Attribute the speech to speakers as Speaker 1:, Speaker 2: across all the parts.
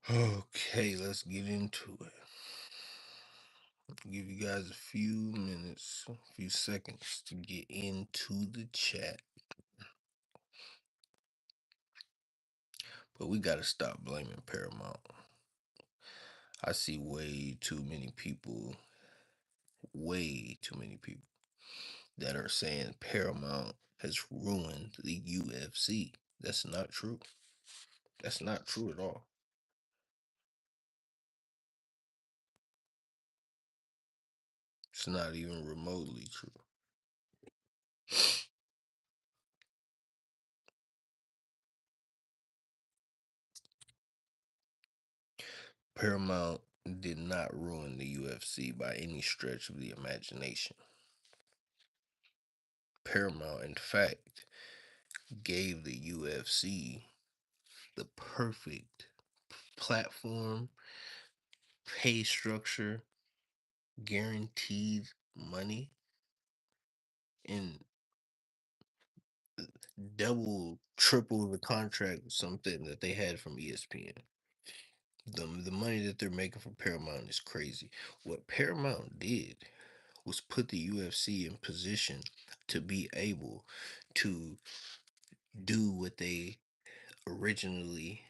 Speaker 1: Okay, let's get into it. Give you guys a few minutes, a few seconds to get into the chat. But we gotta stop blaming Paramount. I see way too many people that are saying Paramount has ruined the UFC. That's not true. That's not true at all. It's not even remotely true. Paramount did not ruin the UFC by any stretch of the imagination. Paramount, in fact, gave the UFC the perfect platform, pay structure, guaranteed money, and double, triple the contract, something that they had from ESPN. The money that they're making from Paramount is crazy. What Paramount did was put the UFC in position to be able to do what they originally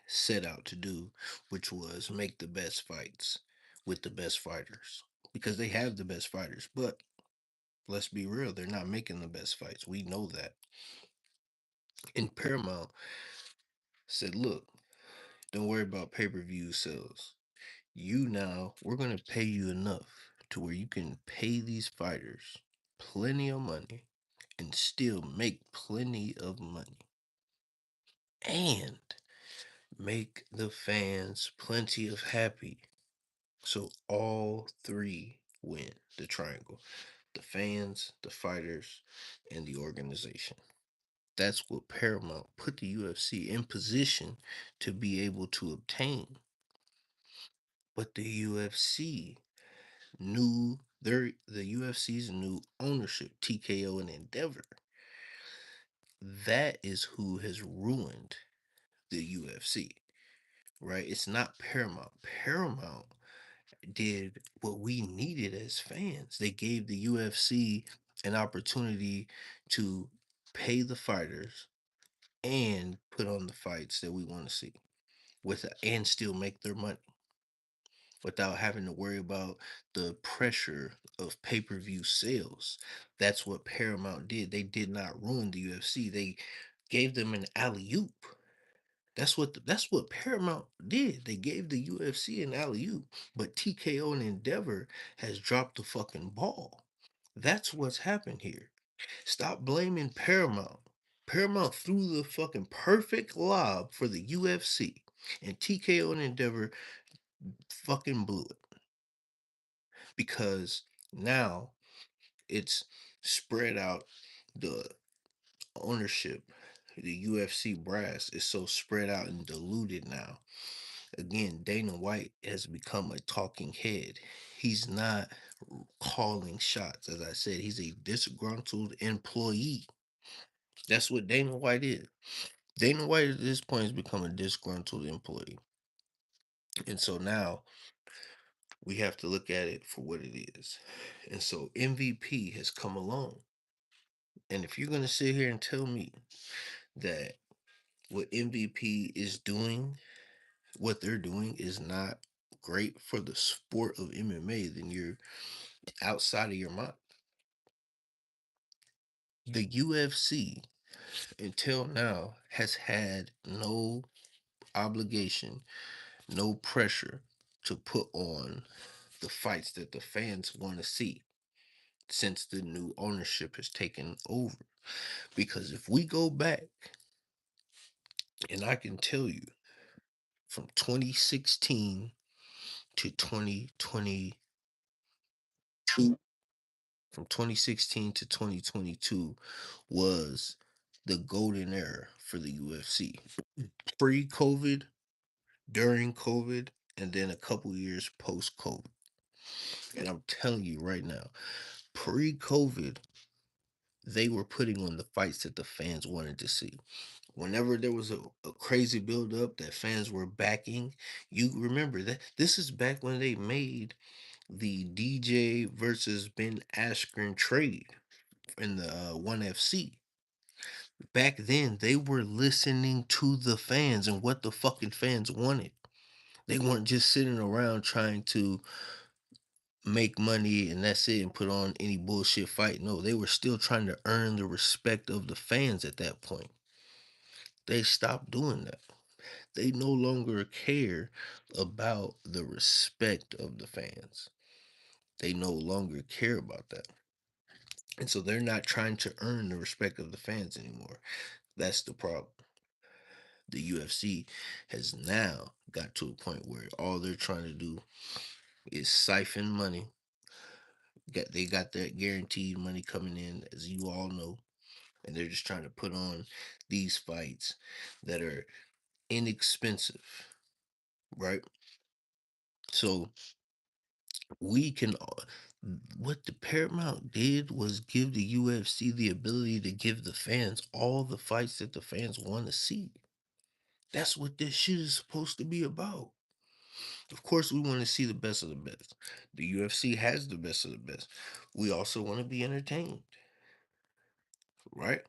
Speaker 1: set out to do, which was make the best fights with the best fighters. Because they have the best fighters, but let's be real, they're not making the best fights. We know that. And Paramount said, look, don't worry about pay per view sales. We're going to pay you enough to where you can pay these fighters plenty of money and still make plenty of money and make the fans plenty of happy. So all three win the triangle: the fans, the fighters, and the organization. That's what Paramount put the UFC in position to be able to obtain. But the UFC's new ownership, TKO and Endeavor, that is who has ruined the UFC, right? It's not Paramount. Paramount did what we needed as fans. They gave the UFC an opportunity to pay the fighters and put on the fights that we want to see and still make their money without having to worry about the pressure of pay-per-view sales. That's what Paramount did. They did not ruin the UFC. They gave them an alley-oop. That's what Paramount did. They gave the UFC an alley-oop, but TKO and Endeavor has dropped the fucking ball. That's what's happened here. Stop blaming Paramount. Paramount threw the fucking perfect lob for the UFC, and TKO and Endeavor fucking blew it because now it's spread out. The ownership, the UFC brass is so spread out and diluted now. Again, Dana White has become a talking head. He's not calling shots. As I said, he's a disgruntled employee. That's what Dana White is. Dana White at this point has become a disgruntled employee. And so now we have to look at it for what it is. And so MVP has come along. And if you're going to sit here and tell me that what MVP is doing, what they're doing is not great for the sport of MMA, then you're outside of your mind. The UFC until now has had no obligation, no pressure to put on the fights that the fans want to see since the new ownership has taken over. Because if we go back, and I can tell you from 2016 to 2022, from 2016 to 2022 was the golden era for the UFC. Pre COVID, during COVID, and then a couple years post COVID. And I'm telling you right now, pre COVID, they were putting on the fights that the fans wanted to see. Whenever there was a crazy build up that fans were backing, you remember that this is back when they made the DJ versus Ben Askren trade in the ONE FC. Back then, they were listening to the fans and what the fucking fans wanted. They weren't just sitting around trying to make money and that's it and put on any bullshit fight. No, they were still trying to earn the respect of the fans at that point. They stopped doing that. They no longer care about the respect of the fans. They no longer care about that. And so they're not trying to earn the respect of the fans anymore. That's the problem. The UFC has now got to a point where all they're trying to do is siphon money. They got that guaranteed money coming in, as you all know, and they're just trying to put on these fights that are inexpensive, right? So we can what the Paramount did was give the UFC the ability to give the fans all the fights that the fans want to see. That's what this shit is supposed to be about. Of course, we want to see the best of the best. The UFC has the best of the best. We also want to be entertained, right?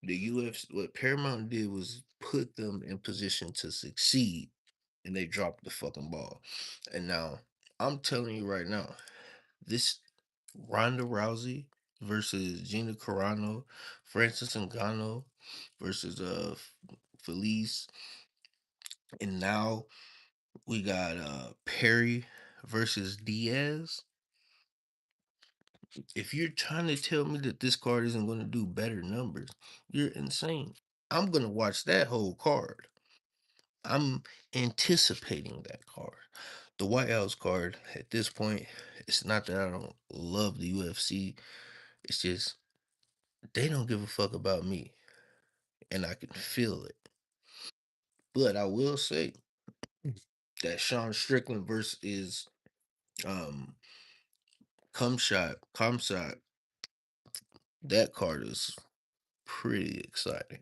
Speaker 1: The UFC, what Paramount did was put them in position to succeed, and they dropped the fucking ball. And now, I'm telling you right now, this Ronda Rousey versus Gina Carano, Francis Ngannou versus Felice, and now we got Perry versus Diaz. If you're trying to tell me that this card isn't going to do better numbers, you're insane. I'm going to watch that whole card. I'm anticipating that card. The White House card, at this point, it's not that I don't love the UFC. It's just they don't give a fuck about me. And I can feel it. But I will say that Sean Strickland versus um Comshot, that card is pretty exciting.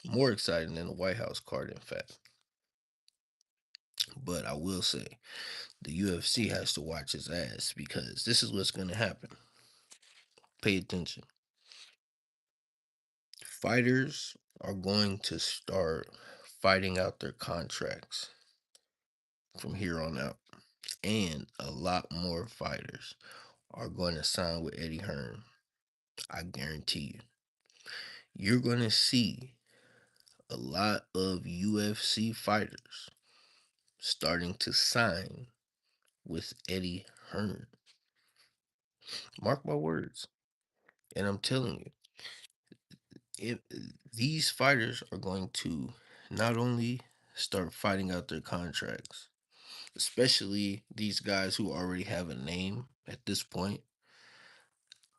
Speaker 1: More exciting than the White House card, in fact. But I will say the UFC has to watch his ass because this is what's gonna happen. Pay attention. Fighters are going to start fighting out their contracts from here on out. And a lot more fighters are going to sign with Eddie Hearn. I guarantee you. You're going to see a lot of UFC fighters starting to sign with Eddie Hearn. Mark my words. And I'm telling you, if these fighters are going to not only start fighting out their contracts, especially these guys who already have a name at this point.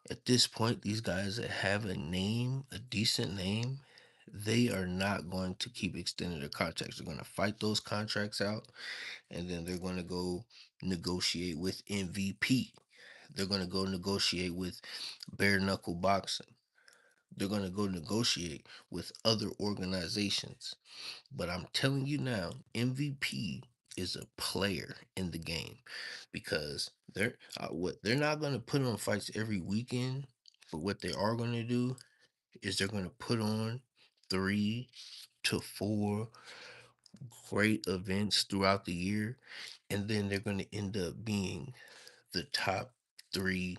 Speaker 1: At this point, these guys that have a name, a decent name, they are not going to keep extending their contracts. They're going to fight those contracts out, and then they're going to go negotiate with MVP. They're going to go negotiate with bare knuckle boxing. They're going to go negotiate with other organizations. But I'm telling you now, MVP is a player in the game because they're not going to put on fights every weekend, but what they are going to do is they're going to put on 3 to 4 great events throughout the year, and then they're going to end up being the top 3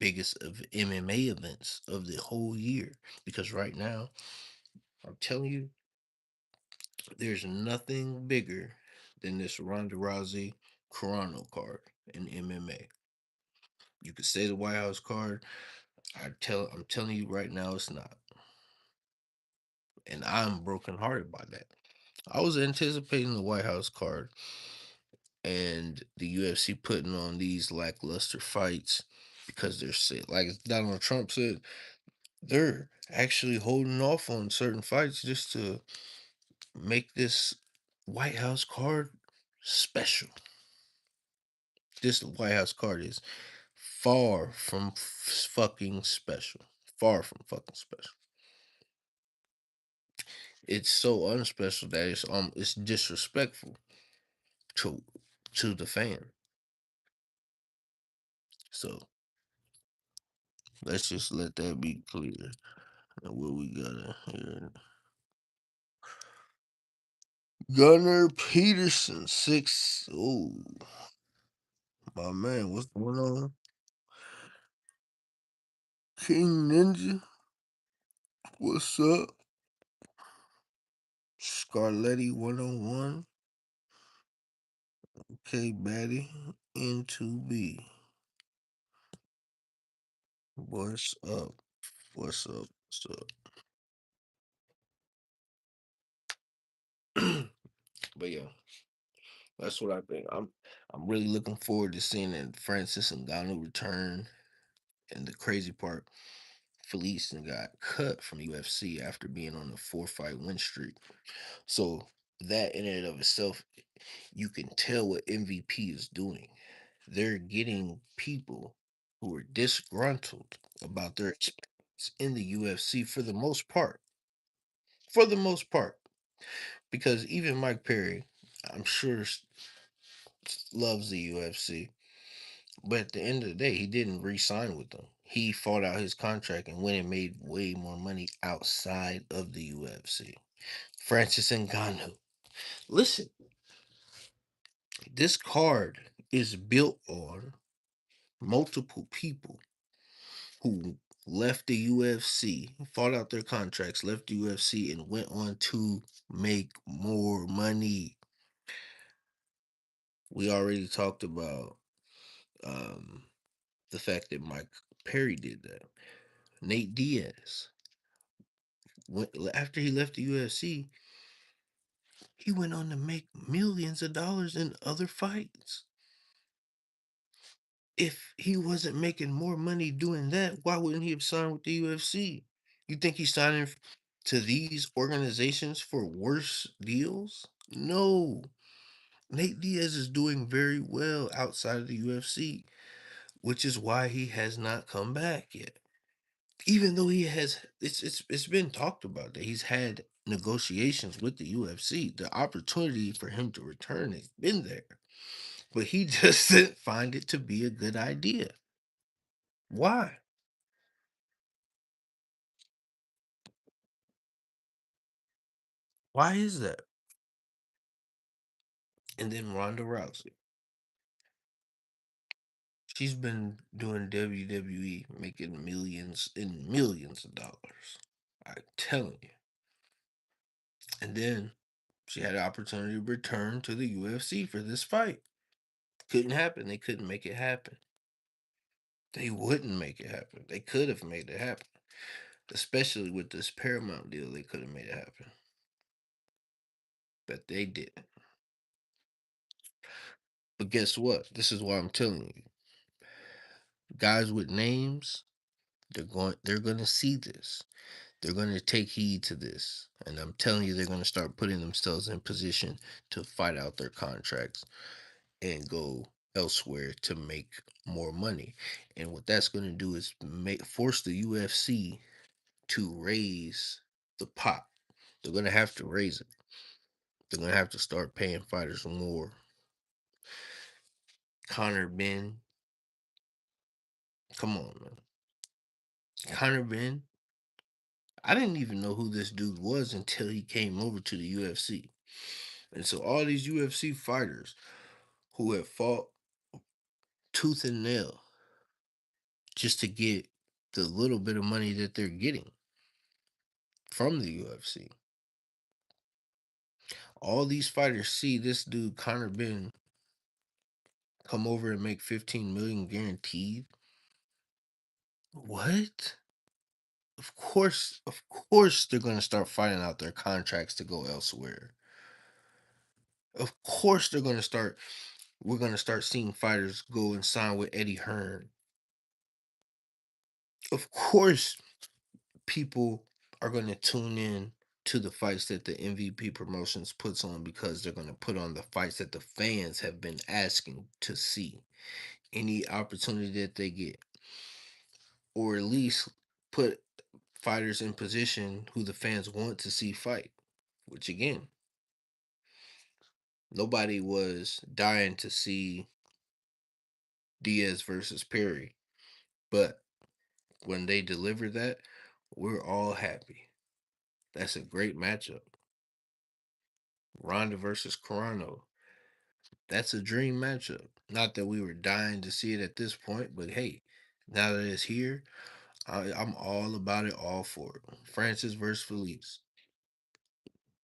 Speaker 1: biggest of MMA events of the whole year. Because right now, I'm telling you, there's nothing bigger than this Ronda Rousey Carano card in MMA. You could say the White House card. I'm telling you right now, it's not, and I'm brokenhearted by that. I was anticipating the White House card and the UFC putting on these lackluster fights because they're sick. Like Donald Trump said, they're actually holding off on certain fights just to make this White House card special. This White House card is far from fucking special. Far from fucking special. It's so unspecial that it's disrespectful to the fan. So let's just let that be clear. And what we got in here. Gunnar Peterson, six. Oh, my man, what's going on? King Ninja, what's up? Scarletti 101. K Batty, N2B. What's up? What's up? What's up? But yeah, that's what I think. I'm really looking forward to seeing that Francis Ngannou return. And the crazy part, Felice got cut from UFC after being on a 4-fight win streak. So that in and of itself, you can tell what MVP is doing. They're getting people who are disgruntled about their experience in the UFC for the most part. For the most part. Because even Mike Perry, I'm sure loves the UFC. But at the end of the day, he didn't re-sign with them. He fought out his contract and went and made way more money outside of the UFC. Francis Ngannou. Listen, this card is built on multiple people who left the UFC, fought out their contracts, left the UFC, and went on to make more money. We already talked about um, the fact that Mike Perry did that. Nate Diaz, after he left the UFC, he went on to make millions of dollars in other fights. If he wasn't making more money doing that, why wouldn't he have signed with the UFC? You think he's signing to these organizations for worse deals? No. Nate Diaz is doing very well outside of the UFC, which is why he has not come back yet. Even though he has, it's been talked about that he's had negotiations with the UFC. The opportunity for him to return has been there, but he just didn't find it to be a good idea. Why? Why is that? And then Ronda Rousey, she's been doing WWE, making millions and millions of dollars. I'm telling you. And then she had an opportunity to return to the UFC for this fight. Couldn't happen. They couldn't make it happen. They wouldn't make it happen. They could have made it happen. Especially with this Paramount deal, they could have made it happen. But they didn't. But guess what? This is why I'm telling you. Guys with names, they're gonna see this. They're gonna take heed to this. And I'm telling you, they're gonna start putting themselves in position to fight out their contracts and go elsewhere to make more money. And what that's going to do is force the UFC to raise the pot. They're going to have to raise it. They're going to have to start paying fighters more. Connor Ben, come on, man. Connor Ben, I didn't even know who this dude was until he came over to the UFC. And so all these UFC fighters who have fought tooth and nail just to get the little bit of money that they're getting from the UFC. All these fighters see this dude Conor Ben come over and make 15 million guaranteed. What? Of course they're gonna start fighting out their contracts to go elsewhere. Of course we're gonna start seeing fighters go and sign with Eddie Hearn. Of course people are gonna tune in to the fights that the MVP promotions puts on because they're gonna put on the fights that the fans have been asking to see. Any opportunity that they get, or at least put fighters in position who the fans want to see fight. which again, nobody was dying to see Diaz versus Perry. But when they delivered that, we're all happy. That's a great matchup. Ronda versus Carano. That's a dream matchup. Not that we were dying to see it at this point, but hey, now that it's here, I'm all about it, all for it. Francis versus Felice.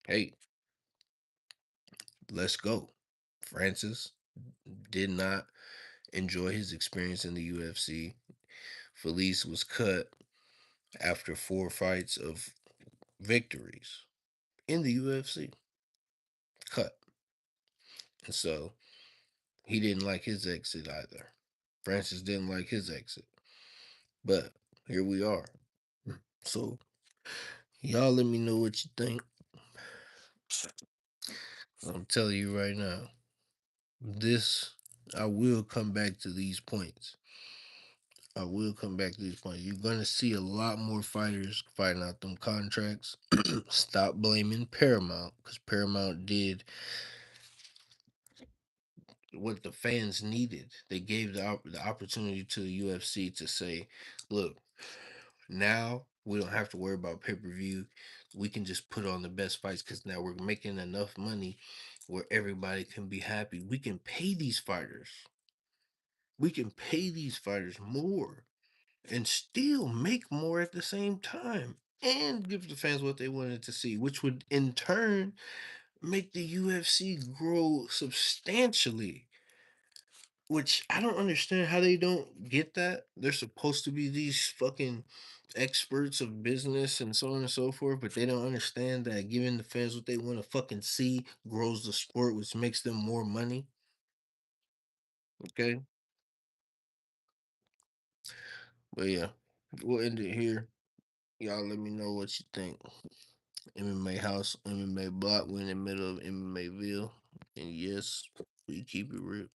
Speaker 1: Hey, let's go. Francis did not enjoy his experience in the UFC. Felice was cut after 4 fights of victories in the UFC. Cut. And so he didn't like his exit either. Francis didn't like his exit. But here we are. So y'all let me know what you think. I'm telling you right now. This I will come back to these points. I will come back to these points. You're gonna see a lot more fighters fighting out them contracts. Stop blaming Paramount because Paramount did what the fans needed. They gave the opportunity to the UFC to say, "Look, now we don't have to worry about pay per view. We can just put on the best fights because now we're making enough money where everybody can be happy. We can pay these fighters. We can pay these fighters more and still make more at the same time." And give the fans what they wanted to see, which would in turn make the UFC grow substantially. Which I don't understand how they don't get that. They're supposed to be these fucking experts of business and so on and so forth, but they don't understand that giving the fans what they want to fucking see grows the sport, which makes them more money. Okay. But yeah, we'll end it here. Y'all let me know what you think. MMA House, MMA Block, we're in the middle of MMAville. And yes, we keep it real.